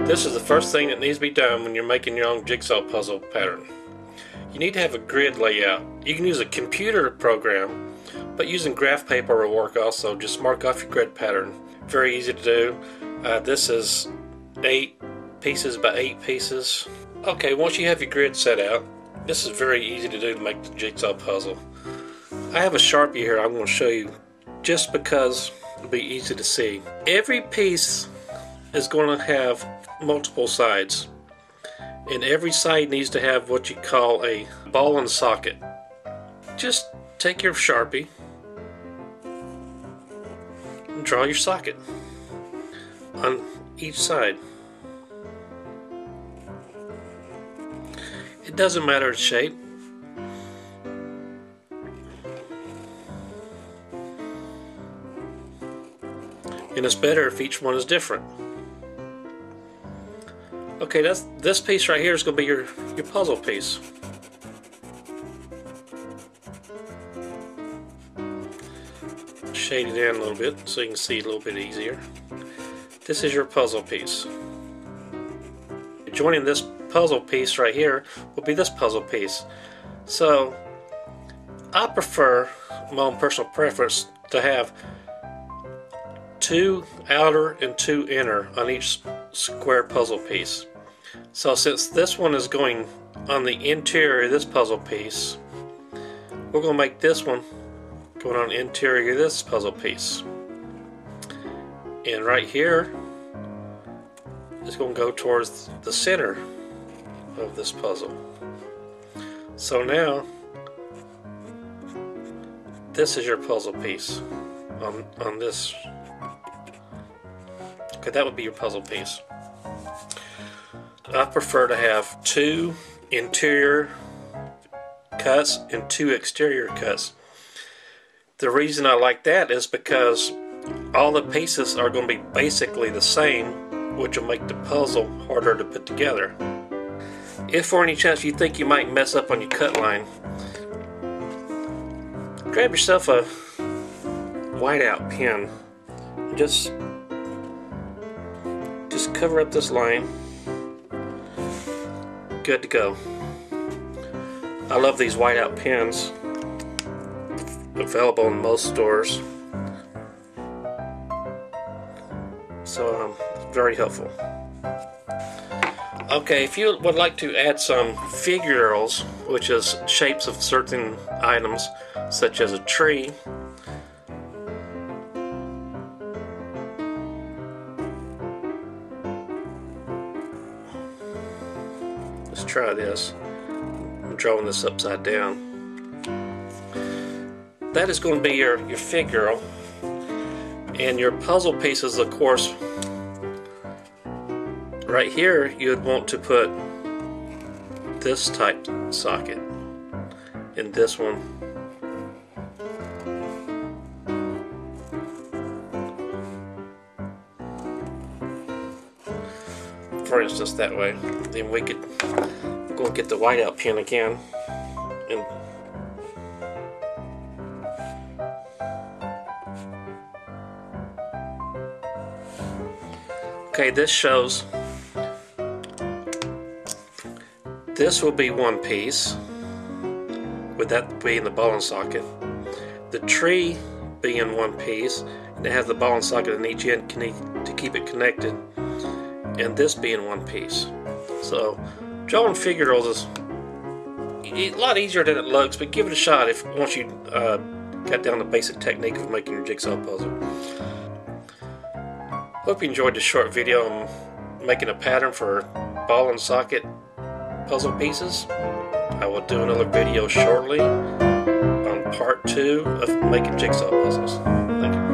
This is the first thing that needs to be done when you're making your own jigsaw puzzle pattern. You need to have a grid layout. You can use a computer program, but using graph paper will work also. Just mark off your grid pattern. Very easy to do. This is 8 pieces by 8 pieces. Okay, once you have your grid set out, this is very easy to do to make the jigsaw puzzle. I have a Sharpie here I'm going to show you just because it'll be easy to see. Every piece is going to have multiple sides, and every side needs to have what you call a ball and socket. Just take your Sharpie and draw your socket on each side. It doesn't matter the shape. And it's better if each one is different. Okay, this piece right here is going to be your puzzle piece. Shade it in a little bit so you can see a little bit easier. This is your puzzle piece. Joining this puzzle piece right here will be this puzzle piece. So I prefer, my own personal preference, to have 2 outer and 2 inner on each square puzzle piece. So since this one is going on the interior of this puzzle piece, we're going to make this one going on the interior of this puzzle piece. And right here is going to go towards the center of this puzzle. So now this is your puzzle piece on this. Okay, that would be your puzzle piece. I prefer to have 2 interior cuts and 2 exterior cuts. The reason I like that is because all the pieces are going to be basically the same, which will make the puzzle harder to put together. If for any chance you think you might mess up on your cut line, grab yourself a whiteout pen. Just cover up this line. Good to go. I love these whiteout pens, available in most stores, so very helpful. Okay, if you would like to add some figurals, which is shapes of certain items such as a tree, let's try this. I'm drawing this upside down. That is going to be your figural, and your puzzle pieces, of course. Right here you would want to put this type socket in this one. For instance, that way. Then we could go and get the whiteout pen again and okay, this shows this will be one piece, with that being the ball and socket. The tree being one piece, and it has the ball and socket in each end to keep it connected, and this being one piece. So drawing figurals is a lot easier than it looks, but give it a shot if once you got down the basic technique of making your jigsaw puzzle. Hope you enjoyed this short video on making a pattern for ball and socket puzzle pieces. I will do another video shortly on part 2 of making jigsaw puzzles. Thank you.